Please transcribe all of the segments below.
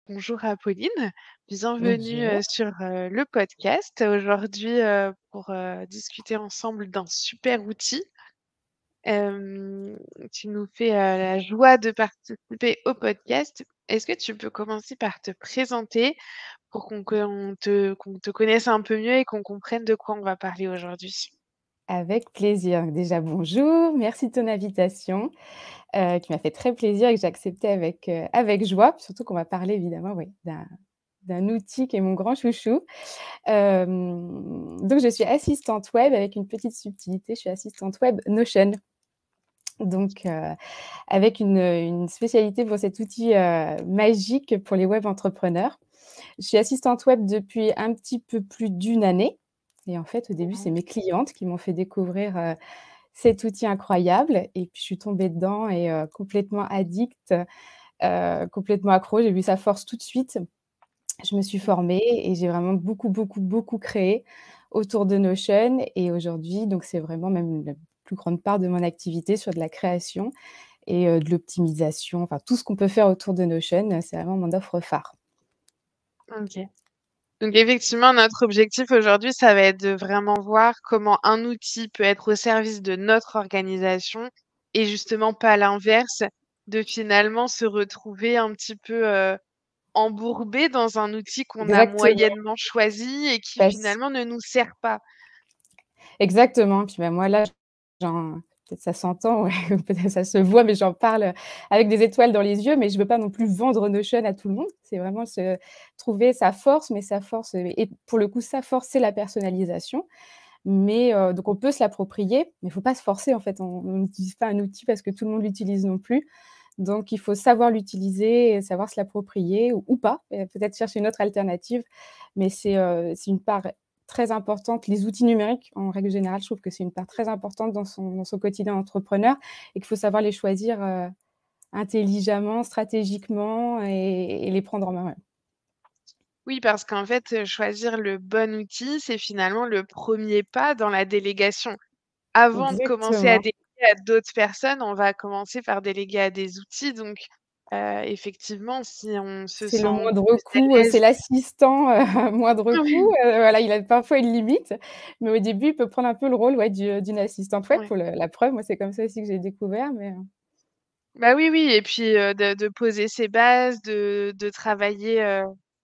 Bonjour Apolline, bienvenue Bonjour. sur le podcast. Aujourd'hui, pour discuter ensemble d'un super outil. Euh, Tu nous fais la joie de participer au podcast. Est-ce que tu peux commencer par te présenter pour qu'on te connaisse un peu mieux et qu'on comprenne de quoi on va parler aujourd'hui? Avec plaisir. Déjà, bonjour, merci de ton invitation, qui m'a fait très plaisir et que j'ai accepté avec joie. Surtout qu'on va parler évidemment, oui, d'un outil qui est mon grand chouchou. Donc je suis assistante web avec une petite subtilité, je suis assistante web Notion. Donc avec une spécialité pour cet outil, magique pour les web entrepreneurs. Je suis assistante web depuis un petit peu plus d'une année et en fait, au début, c'est Mhm. mes clientes qui m'ont fait découvrir, cet outil incroyable et puis je suis tombée dedans et complètement addict, complètement accro. J'ai vu sa force tout de suite. Je me suis formée et j'ai vraiment beaucoup, beaucoup, beaucoup créé autour de Notion et aujourd'hui, donc c'est vraiment même la plus grande part de mon activité sur de la création et de l'optimisation, enfin tout ce qu'on peut faire autour de Notion, c'est vraiment mon offre phare. Ok. Donc effectivement, notre objectif aujourd'hui, ça va être de vraiment voir comment un outil peut être au service de notre organisation et justement pas l'inverse, de finalement se retrouver un petit peu embourbé dans un outil qu'on a Exactement, moyennement choisi et qui parce finalement ne nous sert pas. exactement, puis, bah, moi là, j'en peut-être ça s'entend, ouais, ou peut-être ça se voit, mais j'en parle, avec des étoiles dans les yeux, mais je veux pas non plus vendre Notion à tout le monde. C'est vraiment se trouver sa force, mais sa force, et pour le coup, sa force, c'est la personnalisation. Mais donc on peut se l'approprier, mais il faut pas se forcer en fait. On n'utilise pas un outil parce que tout le monde l'utilise non plus. Donc il faut savoir l'utiliser et savoir se l'approprier ou pas, et peut-être chercher une autre alternative. Mais c'est une part très importante. Les outils numériques, en règle générale, je trouve que c'est une part très importante dans son quotidien d'entrepreneur et qu'il faut savoir les choisir, intelligemment, stratégiquement et les prendre en main, ouais. Oui, parce qu'en fait, choisir le bon outil, c'est finalement le premier pas dans la délégation. Avant de commencer à Exactement. déléguer à d'autres personnes, on va commencer par déléguer à des outils. Donc, effectivement, si on se C'est sent le moindre plus à coût, l'aise. c'est l'assistant, moindre coût, Oui, voilà, il a parfois une limite, mais au début, il peut prendre un peu le rôle, ouais, d'une assistante web ouais. pour la preuve, moi, c'est comme ça aussi que j'ai découvert, mais Bah, oui, oui et puis, de poser ses bases, de travailler,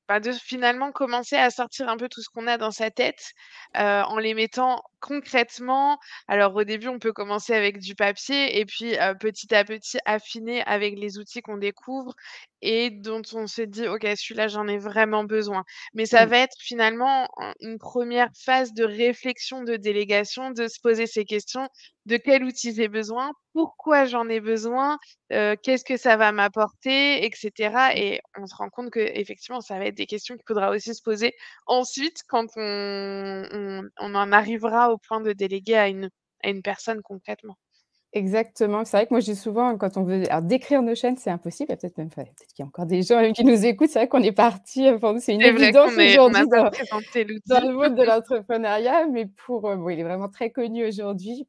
bah, de finalement commencer à sortir un peu tout ce qu'on a dans sa tête, en les mettant concrètement. Alors au début, on peut commencer avec du papier et puis, petit à petit affiner avec les outils qu'on découvre et dont on se dit: «OK, celui-là, j'en ai vraiment besoin». Mais ça mmh, va être finalement une première phase de réflexion, de délégation, de se poser ces questions: «De quel outil j'ai besoin? Pourquoi j'en ai besoin? Qu'est-ce que ça va m'apporter?» et cetera et on se rend compte qu'effectivement, ça va être des questions qu'il faudra aussi se poser ensuite quand on en arrivera au point de déléguer à une personne concrètement. exactement. C'est vrai que moi, je dis souvent, quand on veut alors décrire nos chaînes, c'est impossible, il y a peut-être même enfin, peut-être qu'il y a encore des gens, qui nous écoutent, c'est vrai qu'on est partis, pour nous, c'est une C'est vrai évidence qu'on n'a aujourd'hui pas dans présenté dans l'outil. le monde de l'entrepreneuriat, mais pour, bon, il est vraiment très connu aujourd'hui.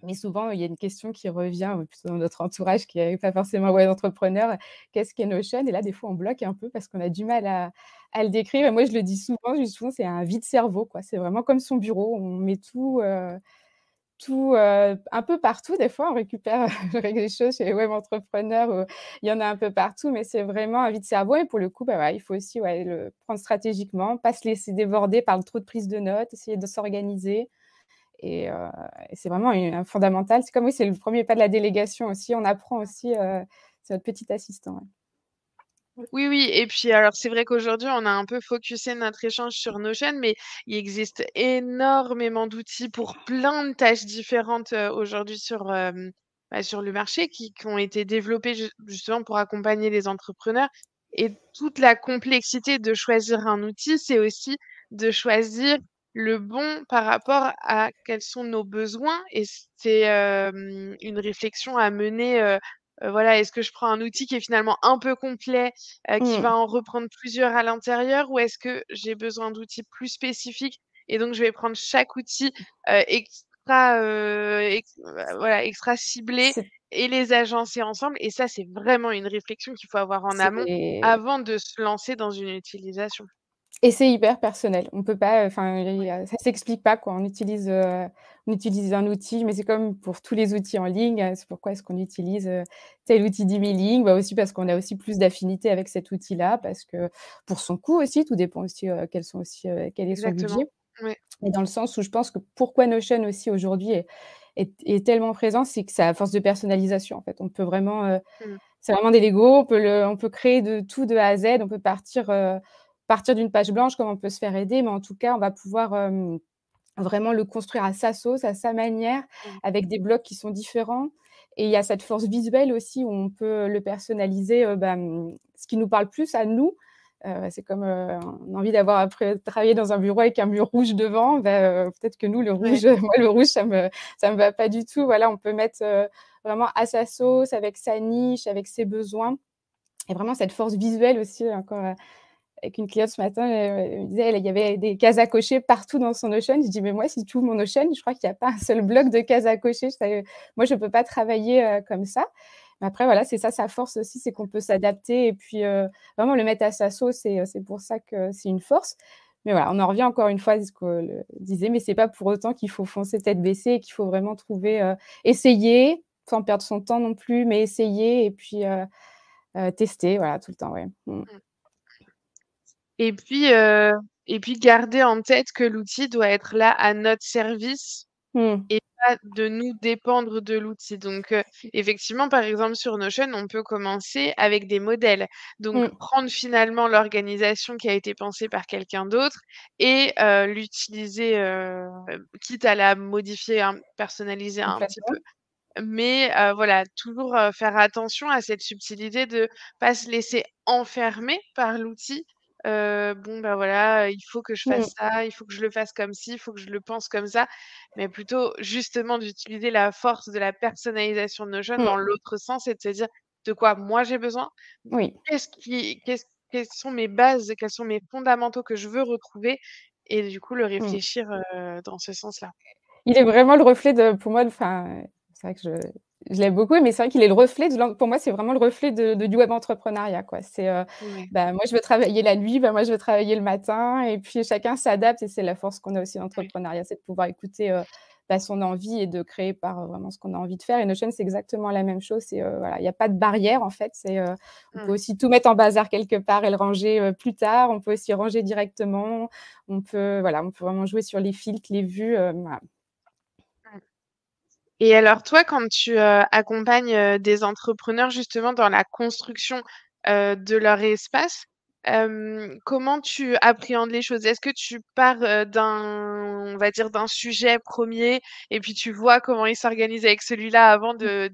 Mais souvent, il y a une question qui revient, plutôt dans notre entourage qui est pas forcément ouais, entrepreneur. Qu'est-ce qu'est Notion? Et là, des fois, on bloque un peu parce qu'on a du mal à le décrire. Et moi, je le dis souvent, je dis souvent: «C'est un vide-cerveau, quoi». C'est vraiment comme son bureau. On met tout, un peu partout. Des fois, on récupère des choses chez les web entrepreneurs, il y en a un peu partout, mais c'est vraiment un vide-cerveau et pour le coup, bah, voilà, il faut aussi, ouais, le prendre stratégiquement, pas se laisser déborder par trop de prise de notes, essayer de s'organiser. Et et c'est vraiment un fondamental. C'est comme oui, c'est le premier pas de la délégation aussi. On apprend aussi, c'est notre petit assistant, ouais. Oui, oui et puis alors c'est vrai qu'aujourd'hui, on a un peu focusé notre échange sur Notion, mais il existe énormément d'outils pour plein de tâches différentes, aujourd'hui sur, bah, sur le marché qui ont été développés justement pour accompagner les entrepreneurs et toute la complexité de choisir un outil, c'est aussi de choisir le bon par rapport à quels sont nos besoins et c'est, une réflexion à mener, voilà, est-ce que je prends un outil qui est finalement un peu complet, qui Mmh. va en reprendre plusieurs à l'intérieur ou est-ce que j'ai besoin d'outils plus spécifiques et donc je vais prendre chaque outil, voilà, extra ciblées C'est et les agencer ensemble et ça, c'est vraiment une réflexion qu'il faut avoir en amont c'est avant de se lancer dans une utilisation. Et c'est hyper personnel. On peut pas, enfin, il y Ouais, a ça s'explique pas, quoi. On utilise un outil, mais c'est comme pour tous les outils en ligne, c'est pourquoi est-ce qu'on utilise, tel outil d'emailing? Bah, aussi parce qu'on a aussi plus d'affinité avec cet outil-là, parce que pour son coût aussi, tout dépend aussi, quel est son exactement. budget. Ouais. Et dans le sens où je pense que pourquoi Notion aussi aujourd'hui est tellement présent, c'est que c'est à force de personnalisation, en fait. On peut vraiment, Mmh. c'est vraiment des Lego, on peut créer de tout de A à Z, on peut partir d'une page blanche comme on peut se faire aider, mais en tout cas, on va pouvoir, vraiment le construire à sa sauce, à sa manière, Mmh. avec des blocs qui sont différents et il y a cette force visuelle aussi où on peut le personnaliser, ce qui nous parle plus à nous. C'est comme, on a envie d'avoir après travailler dans un bureau avec un mur rouge devant, peut-être que nous le Ouais. rouge, moi le rouge ça me va pas du tout. Voilà, on peut mettre, vraiment à sa sauce, avec sa niche, avec ses besoins et vraiment cette force visuelle aussi encore, avec une cliente ce matin, elle me disait, il y avait des cases à cocher partout dans son Notion. Je dis: «Mais moi, si tu ouvres mon Notion, je crois qu'il y a pas un seul bloc de cases à cocher». Moi, je peux pas travailler, comme ça. Mais après, voilà, c'est ça sa force aussi, c'est qu'on peut s'adapter et puis, vraiment le mettre à sa sauce et c'est pour ça que c'est une force. Mais voilà, on en revient encore une fois à ce que le disait, mais c'est pas pour autant qu'il faut foncer tête baissée et qu'il faut vraiment trouver, essayer, sans perdre son temps non plus, mais essayer et puis, tester, voilà, tout le temps, ouais. Mmh. Mmh. Et puis, heu et puis garder en tête que l'outil doit être là à notre service Mmh. et pas de nous dépendre de l'outil. Donc, effectivement, par exemple, sur Notion, on peut commencer avec des modèles. Donc, Mmh. prendre finalement l'organisation qui a été pensée par quelqu'un d'autre et l'utiliser, quitte à la modifier, personnaliser un petit peu. Complètement. Mais voilà, toujours, faire attention à cette subtilité de pas se laisser enfermer par l'outil. Bon, bah, voilà, il faut que je Mmh. fasse ça, il faut que je le fasse comme ci, il faut que je le pense comme ça, mais plutôt justement d'utiliser la force de la personnalisation de Notion Mmh. dans l'autre sens et de se dire: «De quoi moi j'ai besoin? Oui. Quelles sont mes bases, quels sont mes fondamentaux que je veux retrouver?» et du coup le Mmh. réfléchir, dans ce sens-là. Il est vraiment le reflet de pour moi, enfin, c'est vrai que je l'aime beaucoup, mais c'est vrai qu'il est le reflet de pour moi, c'est vraiment le reflet du web entrepreneuriat, quoi. Ouais. Moi, je veux travailler la nuit, moi, je veux travailler le matin et puis chacun s'adapte et c'est la force qu'on a aussi dans Ouais. l'entrepreneuriat, c'est de pouvoir écouter, son envie et de créer par, vraiment ce qu'on a envie de faire et Notion, c'est exactement la même chose. Voilà, il y a pas de barrière, en fait. On peut Mmh. aussi tout mettre en bazar quelque part et le ranger, plus tard. On peut aussi ranger directement. On peut vraiment jouer sur les filtres, les vues, voilà. Mmh. Et alors toi, quand tu, accompagnes, des entrepreneurs justement dans la construction, de leur espace, comment tu appréhendes les choses? Est-ce que tu pars, on va dire d'un sujet premier et puis tu vois comment ils s'organisent avec celui-là avant de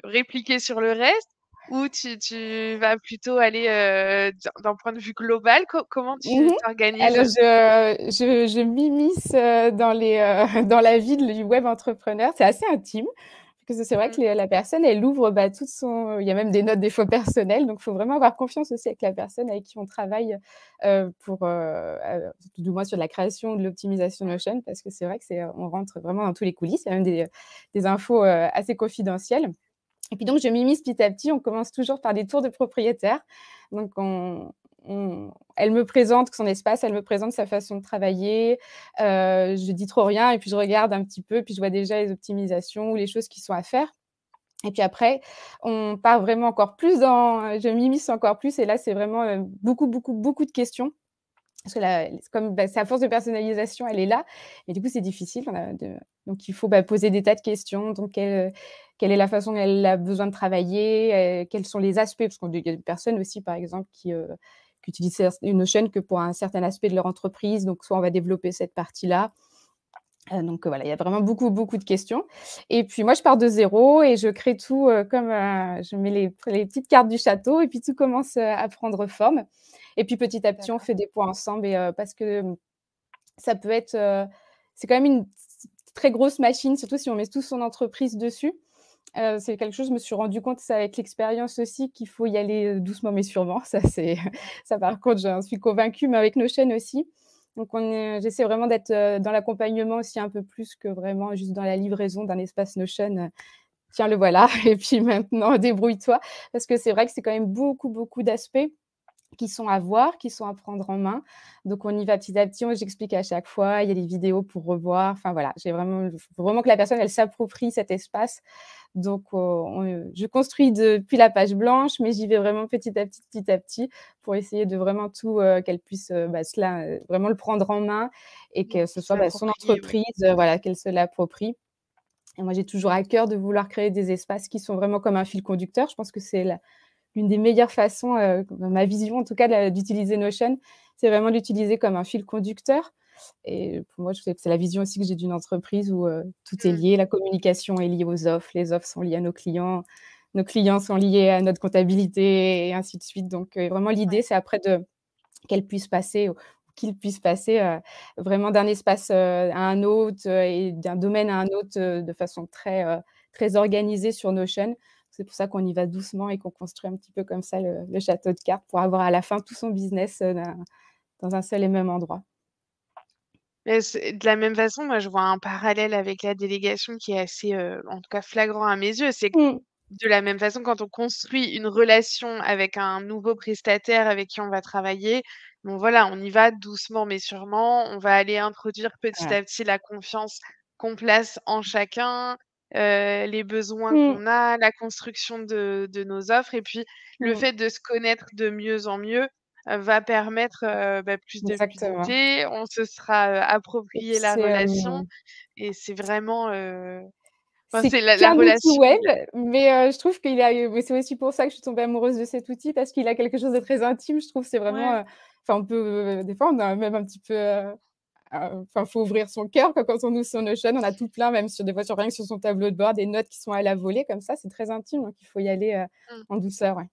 répliquer sur le reste? Ou tu vas plutôt aller, d'un point de vue global? Comment Mmh tu mh. Alors t'organises? je m'immisce, dans la vie du web entrepreneur. C'est assez intime, parce que c'est vrai Mmh. que la personne, elle ouvre, toute son il y a même des notes des fois personnelles, donc il faut vraiment avoir confiance aussi avec la personne avec qui on travaille, pour, tout du moins sur la création, de l'optimisation Mmh. Notion, parce que c'est vrai que on rentre vraiment dans tous les coulisses. Il y a même des infos, assez confidentielles. Et puis donc je m'immisce petit à petit, on commence toujours par des tours de propriétaire. Donc elle me présente son espace, elle me présente sa façon de travailler, je dis trop rien et puis je regarde un petit peu, puis je vois déjà les optimisations ou les choses qui sont à faire. Et puis après, on part vraiment encore plus je m'immisce encore plus et là, c'est vraiment, beaucoup, beaucoup, beaucoup de questions. Parce que c'est comme, sa force de personnalisation, elle est là et du coup, c'est difficile, donc il faut, poser des tas de questions. Donc quelle est la façon dont elle a besoin de travailler? Quels sont les aspects? Parce qu'il y a des personnes aussi, par exemple, qui utilisent une Notion que pour un certain aspect de leur entreprise, donc soit on va développer cette partie-là. Donc voilà, il y a vraiment beaucoup, beaucoup de questions et puis moi, je pars de zéro et je crée tout, je mets les petites cartes du château et puis tout commence, à prendre forme et puis petit à petit, on D'accord. fait des points ensemble et parce que, ça peut être, c'est quand même une très grosse machine, surtout si on met toute son entreprise dessus. C'est quelque chose, je me suis rendu compte, c'est avec l'expérience aussi, qu'il faut y aller, doucement mais sûrement. Ça, c'est ça par contre, j'en suis convaincue, mais avec Notion aussi. Donc j'essaie vraiment d'être, dans l'accompagnement aussi un peu plus que vraiment juste dans la livraison d'un espace Notion, «Tiens, le voilà et puis maintenant débrouille-toi». Parce que c'est vrai que c'est quand même beaucoup, beaucoup d'aspects qui sont à voir, qui sont à prendre en main. Donc on y va petit à petit, j'explique à chaque fois, il y a des vidéos pour revoir. Enfin voilà, j'ai vraiment il faut vraiment que la personne, elle s'approprie cet espace. Donc je construis depuis la page blanche, mais j'y vais vraiment petit à petit pour essayer de vraiment tout, qu'elle puisse, vraiment le prendre en main et que ce soit, son S'approprier, ouais. entreprise, voilà, qu'elle se l'approprie. Et moi, j'ai toujours à cœur de vouloir créer des espaces qui sont vraiment comme un fil conducteur. Je pense que c'est l'une des meilleures façons, dans ma vision en tout cas d'utiliser Notion, c'est vraiment d'utiliser comme un fil conducteur et pour moi, je sais que c'est la vision aussi que j'ai d'une entreprise où, tout est Mmh. lié. La communication est liée aux offres, les offres sont liées à nos clients sont liés à notre comptabilité et ainsi de suite. Donc vraiment l'idée, Ouais. c'est après de qu'elle puisse passer ou qu'il puisse passer, vraiment d'un espace, à un autre, et d'un domaine à un autre, de façon très organisée sur Notion. C'est pour ça qu'on y va doucement et qu'on construit un petit peu comme ça le château de cartes pour avoir à la fin tout son business, dans un seul et même endroit. Et c'est de la même façon, moi, je vois un parallèle avec la délégation qui est assez, en tout cas flagrant à mes yeux. C'est que Mmh. de la même façon, quand on construit une relation avec un nouveau prestataire avec qui on va travailler, bon voilà, on y va doucement mais sûrement. On va aller introduire petit Voilà. à petit la confiance qu'on place en chacun, les besoins Mmh. qu'on a, la construction de nos offres et puis le Mmh. fait de se connaître de mieux en mieux, va permettre, plus de Exactement. fluidité. On se sera, Et puis approprié la relation et c'est vraiment, enfin c'est c'est la qu'un outil relation web, mais je trouve qu'il a mais c'est aussi pour ça que je suis tombée amoureuse de cet outil parce qu'il a quelque chose de très intime. Je trouve c'est vraiment, ouais. enfin on peut, des fois on a même un petit peu, enfin faut ouvrir son cœur quoi quand on ouvre son Notion. On a tout plein même sur des fois sur rien que sur son tableau de bord, des notes qui sont à la volée comme ça, c'est très intime donc il faut y aller, Mmh. en douceur, ouais.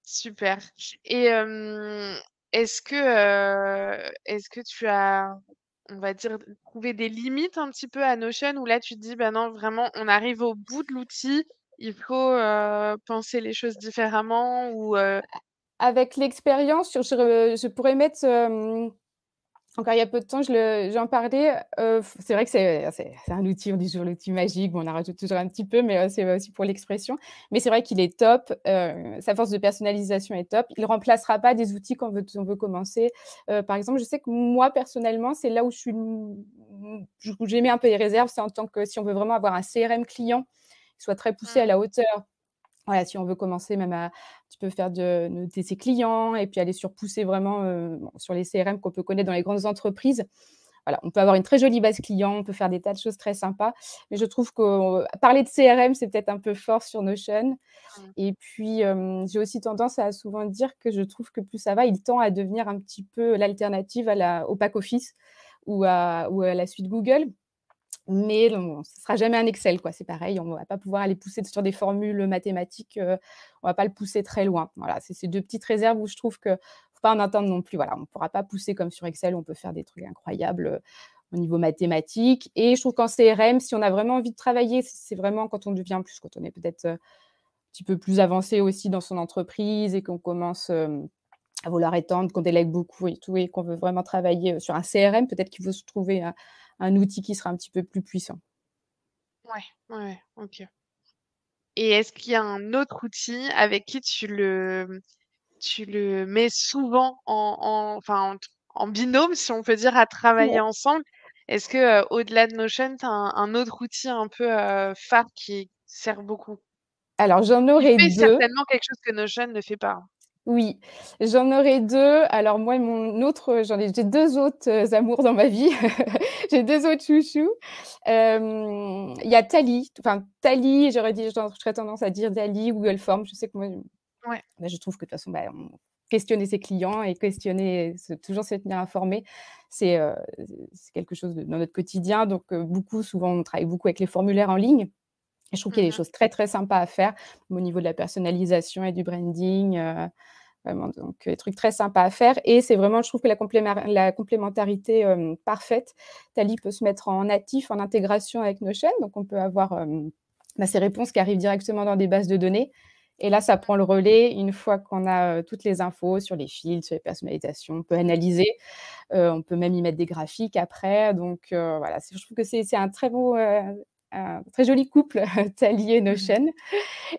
Super et est-ce que tu as, on va dire, trouvé des limites un petit peu à Notion où là tu te dis: «Bah, non, vraiment, on arrive au bout de l'outil, il faut, penser les choses différemment» ou Avec l'expérience je pourrais mettre, encore il y a peu de temps, j'en parlais, c'est vrai que c'est un outil, on dit toujours l'outil magique, bon on en rajoute toujours un petit peu, mais c'est aussi pour l'expression. Mais c'est vrai qu'il est top, sa force de personnalisation est top. Il remplacera pas des outils quand on veut commencer. Par exemple, je sais que moi personnellement, c'est là où je suis où j'ai mis un peu les réserves, c'est en tant que si on veut vraiment avoir un CRM client, qui soit très poussé à mmh, la hauteur. Voilà, si on veut commencer même à un petit peu faire de noter ses clients et puis aller sur pousser vraiment, bon, sur les CRM qu'on peut connaître dans les grandes entreprises. Voilà, on peut avoir une très jolie base client, on peut faire des tas de choses très sympas, mais je trouve que, parler de CRM, c'est peut-être un peu fort sur Notion mmh, et puis, j'ai aussi tendance à souvent dire que je trouve que plus ça va, il tend à devenir un petit peu l'alternative au pack office ou à la suite Google. Mais non, ce sera jamais un Excel, quoi. C'est pareil, on va pas pouvoir aller pousser sur des formules mathématiques, on va pas le pousser très loin. Voilà, c'est ces 2 petites réserves où je trouve que faut pas en attendre non plus. Voilà, on pourra pas pousser comme sur Excel, où on peut faire des trucs incroyables, au niveau mathématique et je trouve qu'en CRM, si on a vraiment envie de travailler, c'est vraiment quand on devient plus quand on est peut-être, un petit peu plus avancé aussi dans son entreprise et qu'on commence, à vouloir étendre, qu'on délègue beaucoup et tout et qu'on veut vraiment travailler, sur un CRM, peut-être qu'il faut se trouver un outil qui sera un petit peu plus puissant. ouais, ouais, ouais, OK et est-ce qu'il y a un autre outil avec qui tu le mets souvent enfin, en binôme, si on peut dire, à travailler Ouais. ensemble? Est-ce que, au-delà de Notion, tu as un autre outil un peu, phare qui sert beaucoup? Alors j'en Qui aurais fait 2. certainement quelque chose que Notion ne fait pas, hein? Oui, j'en aurais 2. Alors moi, j'ai 2 autres, amours dans ma vie. J'ai 2 autres chouchous. Il y a Tally, enfin Tally, j'aurais tendance à dire Dally, Google Forms. Je sais que moi, Ouais. je trouve que de toute façon, questionner ses clients et questionner, toujours se tenir informé, c'est, c'est quelque chose dans notre quotidien. Donc, souvent, on travaille beaucoup avec les formulaires en ligne et je trouve qu'il y a des Mmh. choses très, très sympas à faire au niveau de la personnalisation et du branding, vraiment donc des trucs très sympas à faire et c'est vraiment je trouve que la complémentarité, parfaite. Tally peut se mettre en natif, en intégration avec Notion, donc on peut avoir, ces réponses qui arrivent directement dans des bases de données et là, ça prend le relais une fois qu'on a, toutes les infos sur les filtres, sur les personnalisations. On peut analyser, on peut même y mettre des graphiques après, donc voilà, je trouve que c'est un très beau, un très joli couple, Tally et Notion.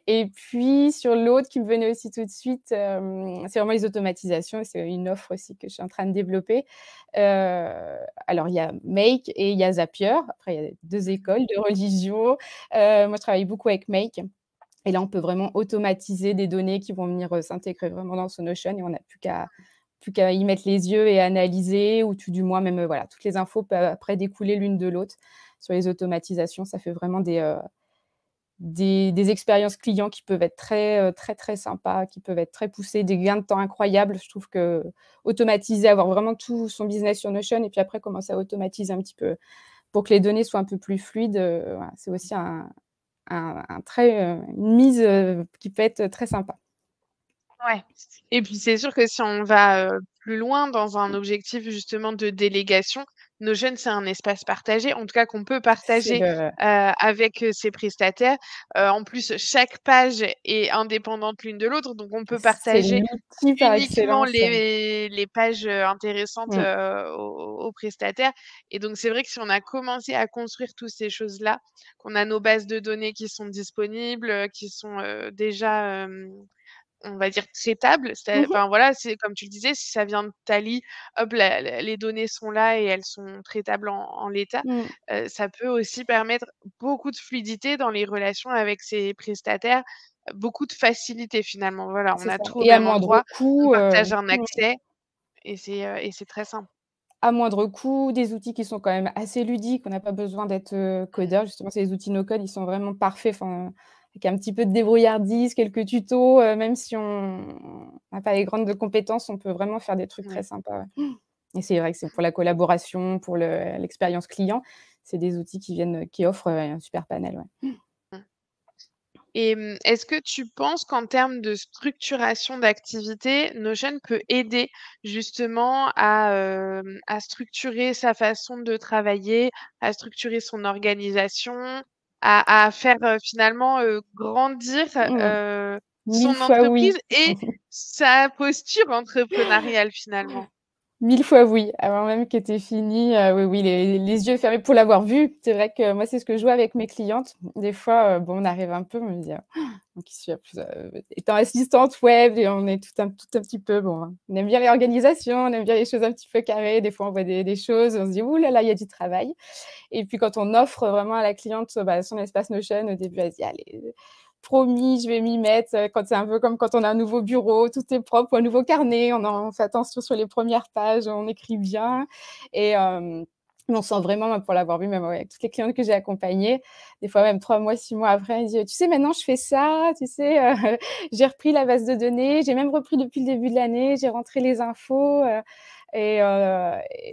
Et puis sur l'autre qui me venait aussi tout de suite, c'est vraiment les automatisations, c'est une offre aussi que je suis en train de développer. Alors il y a Make et il y a Zapier. Après il y a 2 écoles, 2 religions. Moi je travaille beaucoup avec Make et là on peut vraiment automatiser des données qui vont venir, s'intégrer vraiment dans son Notion et on n'a plus qu'à y mettre les yeux et analyser ou tout du moins même, voilà, toutes les infos peuvent après découler l'une de l'autre. Sur les automatisations, ça fait vraiment des expériences clients qui peuvent être très, très, très sympas, qui peuvent être très poussées, des gains de temps incroyables. Je trouve qu'automatiser, avoir vraiment tout son business sur Notion et puis après commencer à automatiser un petit peu pour que les données soient un peu plus fluides, voilà, c'est aussi un très, une mise, qui peut être très sympa. Ouais, et puis c'est sûr que si on va, plus loin dans un objectif justement de délégation, Notion, c'est un espace partagé, en tout cas qu'on peut C'est partager, le avec, ses prestataires. En plus, chaque page est indépendante l'une de l'autre, donc on peut c'est partager l'outil par uniquement excellence. les pages, intéressantes, Mmh, aux prestataires, et donc c'est vrai que si on a commencé à construire toutes ces choses-là, qu'on a nos bases de données qui sont disponibles, qui sont, déjà, on va dire traitable, mmh mh, enfin voilà, c'est comme tu le disais, si ça vient de Tally, hop, la les données sont là et elles sont traitables en l'état. mmh, Ça peut aussi permettre beaucoup de fluidité dans les relations avec ses prestataires, beaucoup de facilité finalement. Voilà, on c'est a ça tout au et à même moindre endroit, on coût, partage un mmh. accès et c'est très simple. À moindre coût, des outils qui sont quand même assez ludiques, on n'a pas besoin d'être, Mmh. codeur. Justement, c'est les outils no code, ils sont vraiment parfaits, enfin, avec un petit peu de débrouillardise, quelques tutos, même si on n'a pas les grandes compétences, on peut vraiment faire des trucs très Ouais. sympas, ouais. Et c'est vrai que c'est pour la collaboration, pour l'expérience client, c'est des outils qui offrent, un super panel, ouais. Mmh. Et est-ce que tu penses qu'en termes de structuration d'activité, Notion peut aider justement à structurer sa façon de travailler, à structurer son organisation, à faire, finalement, grandir, Mmh. 1000 son fois entreprise oui. et sa posture entrepreneuriale finalement? 1000 fois oui, avant même que tu aies fini, oui, oui, les yeux fermés pour l'avoir vu. C'est vrai que moi, c'est ce que je vois avec mes clientes. Des fois, bon, on arrive un peu, on me dit: donc qui suis plus, étant assistante web et on est tout un petit peu bon, hein, on aime bien l'organisation, on aime bien les choses un petit peu carrées. Des fois, on voit des choses, on se dit: «Ouh là là, il y a du travail». Et puis quand on offre vraiment à la cliente, bah, son espace Notion, au début, elle se dit: «Allez, promis, je vais m'y mettre», quand c'est un peu comme quand on a un nouveau bureau, tout est propre ou un nouveau carnet, on fait attention sur les premières pages, on écrit bien et mais on sent vraiment, moi, pour l'avoir vu, même ouais, avec toutes les clientes que j'ai accompagnées, des fois même 3 mois, 6 mois après, elle dit: «Tu sais, maintenant je fais ça, tu sais, j'ai repris la base de données, j'ai même repris depuis le début de l'année, j'ai rentré les infos», et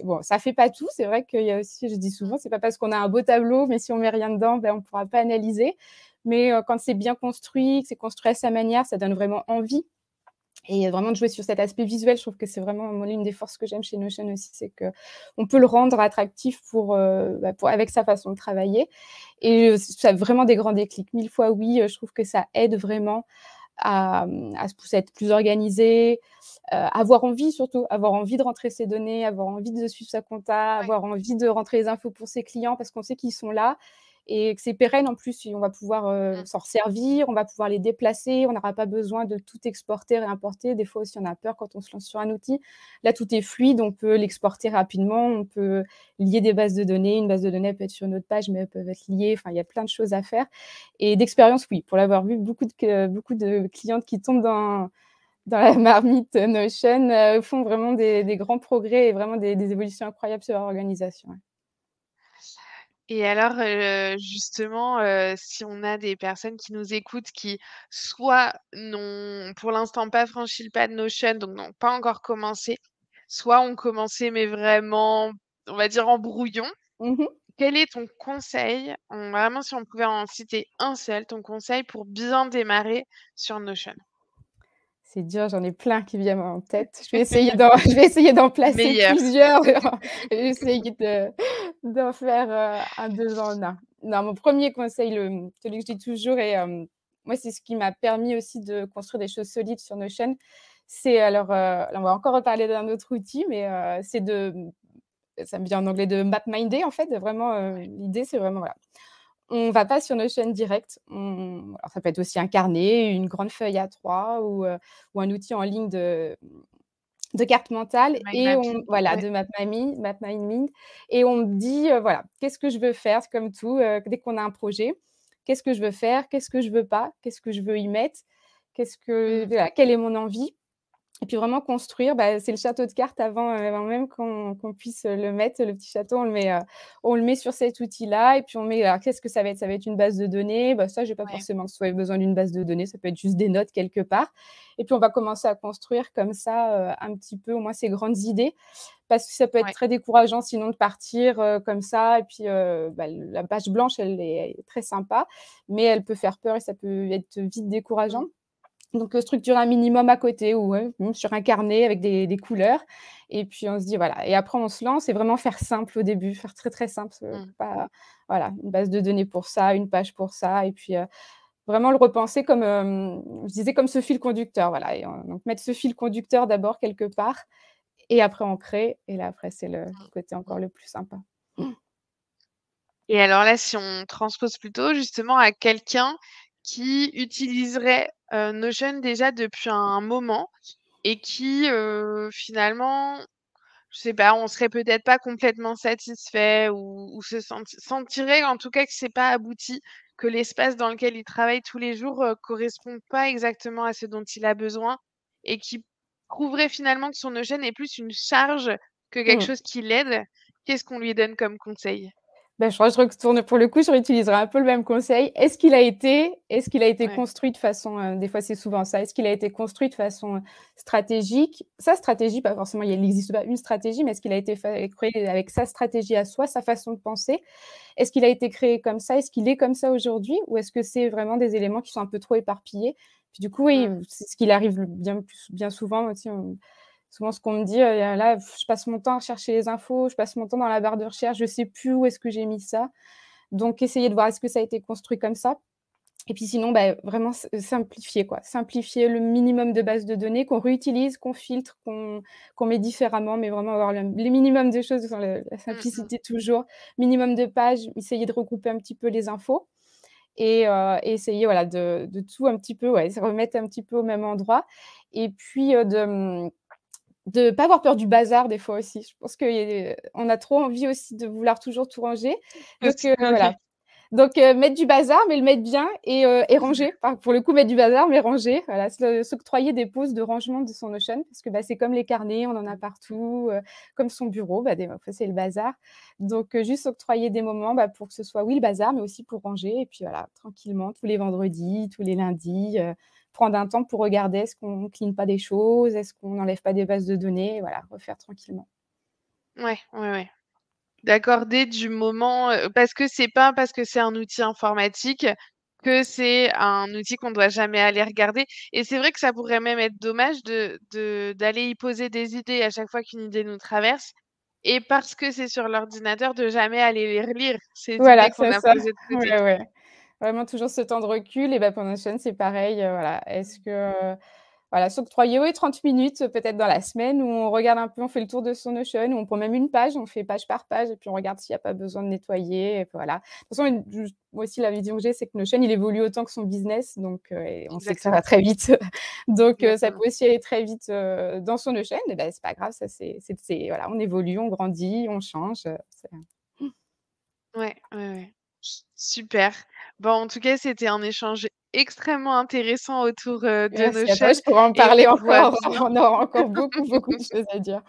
bon, ça fait pas tout. C'est vrai qu'il y a aussi, je dis souvent, c'est pas parce qu'on a un beau tableau, mais si on met rien dedans, ben, on pourra pas analyser. Mais quand c'est bien construit, que c'est construit à sa manière, ça donne vraiment envie et vraiment de jouer sur cet aspect visuel. Je trouve que c'est vraiment, moi, l'une des forces que j'aime chez Notion aussi, c'est qu'on peut le rendre attractif pour avec sa façon de travailler et ça a vraiment des grands déclics. 1000 fois oui, je trouve que ça aide vraiment à se pousser à être plus organisé, avoir envie surtout, avoir envie de rentrer ses données, avoir envie de suivre sa compta, Ouais. avoir envie de rentrer les infos pour ses clients parce qu'on sait qu'ils sont là et que c'est pérenne en plus et on va pouvoir, Mmh. s'en resservir, on va pouvoir les déplacer, on n'aura pas besoin de tout exporter, réimporter. Des fois aussi, on a peur quand on se lance sur un outil. Là, tout est fluide, on peut l'exporter rapidement, on peut lier des bases de données. Une base de données, elle peut être sur une autre page, mais elles peuvent être liées. Enfin, il y a plein de choses à faire et d'expérience, oui, pour l'avoir vu, beaucoup de clientes qui tombent dans la marmite Notion, font vraiment des grands progrès et vraiment des évolutions incroyables sur leur organisation, ouais. Et alors, justement, si on a des personnes qui nous écoutent qui soit n'ont pour l'instant pas franchi le pas de Notion, donc n'ont pas encore commencé, soit ont commencé mais vraiment, on va dire en brouillon. Mmh mh. Quel est ton conseil, en vraiment si on pouvait en citer un seul, ton conseil pour bien démarrer sur Notion? C'est dur, j'en ai plein qui viennent en tête. Je vais essayer d'en placer Meilleur. plusieurs et essayer d'en faire, un 2 en un. Non, mon premier conseil, celui que je dis toujours est, moi, c'est ce qui m'a permis aussi de construire des choses solides sur Notion. C'est alors, là, on va encore reparler d'un autre outil, mais, c'est de ça me vient en anglais de mapminder en fait, vraiment, l'idée c'est vraiment voilà, on va pas sur Notion direct, alors ça peut être aussi un carnet, une grande feuille A3 ou un outil en ligne de carte mentale Mind et on mapping, voilà, ouais, de mapminding et on me dit, voilà: «Qu'est-ce que je veux faire?» C'est comme tout, dès qu'on a un projet, qu'est-ce que je veux faire? Qu'est-ce que je veux pas? Qu'est-ce que je veux y mettre? Qu'est-ce que mmh, voilà, quelle est mon envie? Et puis vraiment construire, bah, c'est le château de cartes avant même qu'on puisse, le mettre, le petit château, on le met sur cet outil-là et puis on met alors qu'est-ce que ça va être? Ça va être une base de données, bah, ça j'ai pas ouais, forcément soit besoin d'une base de données, ça peut être juste des notes quelque part et puis on va commencer à construire comme ça, un petit peu au moins ces grandes idées. Parce que ça peut être ouais, très décourageant sinon de partir, comme ça et puis, bah, la page blanche elle est très sympa, mais elle peut faire peur et ça peut être vite mmh, décourageant. Donc, structurer un minimum à côté ou ouais, sur un carnet avec des couleurs et puis on se dit voilà et après on se lance et vraiment faire simple au début, faire très, très simple, mmh, pas voilà, une base de données pour ça, une page pour ça et puis, vraiment le repenser comme, je disais comme ce fil conducteur, voilà et donc mettre ce fil conducteur d'abord quelque part et après on crée et là après c'est le mmh, côté encore mmh. le plus sympa. Et alors là, si on transpose plutôt justement à quelqu'un qui utiliserait, Notion déjà depuis un moment et qui, finalement, je sais pas, on serait peut-être pas complètement satisfait ou se sentirait en tout cas que c'est pas abouti, que l'espace dans lequel il travaille tous les jours, correspond pas exactement à ce dont il a besoin et qui trouverait finalement que son Notion est plus une charge que quelque Mmh. chose qui l'aide. Qu'est-ce qu'on lui donne comme conseil? Bah, je crois que je retourne pour le coup, je réutiliserai un peu le même conseil. Est-ce qu'il a été Ouais. construit de façon, des fois c'est souvent ça, est-ce qu'il a été construit de façon, stratégique? Sa stratégie, pas forcément, il n'existe pas une stratégie, mais est-ce qu'il a été créé avec sa stratégie à soi, sa façon de penser? Est-ce qu'il a été créé comme ça? Est-ce qu'il est comme ça aujourd'hui? Ou est-ce que c'est vraiment des éléments qui sont un peu trop éparpillés? Puis du coup, oui, Mmh. c'est ce qu'il arrive le bien souvent aussi, souvent ce qu'on me dit, là, je passe mon temps à chercher les infos, je passe mon temps dans la barre de recherche, je sais plus où est-ce que j'ai mis ça. Donc essayer de voir est-ce que ça a été construit comme ça? Et puis sinon, bah, vraiment simplifier quoi. Simplifier le minimum de bases de données qu'on réutilise, qu'on filtre, qu'on met différemment, mais vraiment avoir le minimum de choses, enfin le la Mmh mh. simplicité toujours. Minimum de pages, essayer de regrouper un petit peu les infos et essayer voilà de tout un petit peu, ouais, se remettre un petit peu au même endroit et puis, de pas avoir peur du bazar des fois aussi. Je pense qu'on a trop envie aussi de vouloir toujours tout ranger. Donc, Aussi, voilà. OK. Donc, mettre du bazar, mais le mettre bien et ranger. Enfin, pour le coup, mettre du bazar, mais ranger. Voilà, s'octroyer des pauses de rangement de son Notion parce que, bah, c'est comme les carnets, on en a partout, comme son bureau, bah, des fois, c'est le bazar. Donc, juste s'octroyer des moments, bah, pour que ce soit, oui, le bazar, mais aussi pour ranger et puis voilà, tranquillement, tous les vendredis, tous les lundis, prendre un temps pour regarder est-ce qu'on clean pas des choses, est-ce qu'on n'enlève pas des bases de données, voilà, refaire tranquillement. Ouais, ouais, ouais. D'accorder du moment, parce que c'est pas parce que c'est un outil informatique que c'est un outil qu'on doit jamais aller regarder et c'est vrai que ça pourrait même être dommage d'aller y poser des idées à chaque fois qu'une idée nous traverse et parce que c'est sur l'ordinateur, de jamais aller les relire, ces Voilà, idées qu'on c'est a ça. posées de côté. Ouais, ouais. Vraiment toujours ce temps de recul et bah, pour notre chaîne, c'est pareil, voilà. Est-ce que, voilà, s'octroyer, oui, 30 minutes, peut-être dans la semaine où on regarde un peu, on fait le tour de son Notion, où on prend même une page, on fait page par page et puis on regarde s'il y a pas besoin de nettoyer et puis voilà. De toute façon, moi aussi la vision que j'ai, c'est que Notion, il évolue autant que son business donc et on sait que ça va Exactement, très vite. Donc ça exactement. peut aussi aller très vite, dans son Notion et bah, c'est pas grave, ça c'est voilà, on évolue, on grandit, on change, c'est Ouais, ouais, ouais. Super. Bon, en tout cas, c'était un échange extrêmement intéressant autour, de merci à toi, Notion je pourrais en et parler on voit encore, bien. on aura encore beaucoup, beaucoup de choses à dire.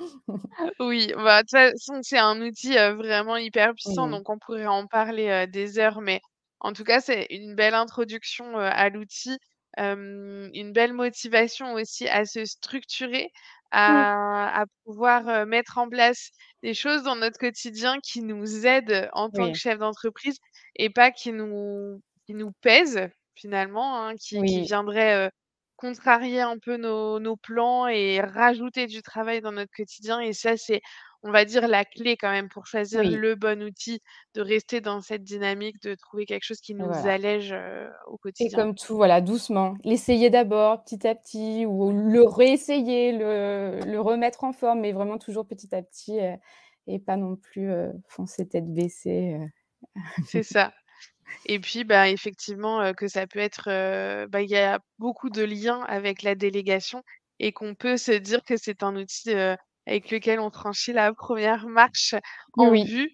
Oui, bah, de toute façon, c'est un outil, vraiment hyper puissant, Mmh. donc on pourrait en parler, des heures, mais en tout cas, c'est une belle introduction, à l'outil, une belle motivation aussi à se structurer, Mmh. à pouvoir, mettre en place des choses dans notre quotidien qui nous aident en tant que Oui, chef d'entreprise et pas qui nous pèsent finalement, hein, qui oui. viendraient, contrarier un peu nos plans et rajouter du travail dans notre quotidien et ça, c'est, on va dire, la clé quand même pour choisir Oui, le bon outil, de rester dans cette dynamique, de trouver quelque chose qui nous voilà. allège, au Et quotidien. comme tout, voilà, doucement. L'essayer d'abord, petit à petit, ou le réessayer, le remettre en forme, mais vraiment toujours petit à petit, et pas non plus, foncer tête baissée, C'est ça. Et puis, bah, effectivement, que ça peut être, bah, il y a beaucoup de liens avec la délégation et qu'on peut se dire que c'est un outil, avec lequel on franchit la première marche en Oui, vue,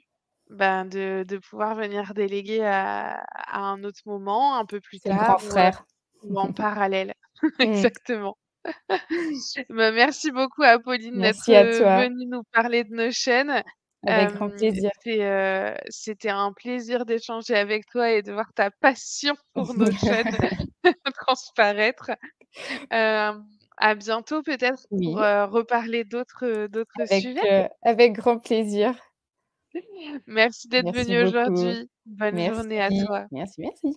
ben, de pouvoir venir déléguer à un autre moment, un peu plus c'est le grand tard frère. ou en parallèle. Mmh. Exactement. Bah, merci beaucoup Apolline d'être, Merci à toi, venue nous parler de nos chaînes. avec grand plaisir. C'était un plaisir d'échanger avec toi et de voir ta passion pour nos chaînes transparaître. Hem, à bientôt peut-être pour, Oui, reparler d'autres sujets. avec grand plaisir. Merci d'être Merci venu beaucoup. aujourd'hui. Bonne journée à Merci, toi. merci, merci.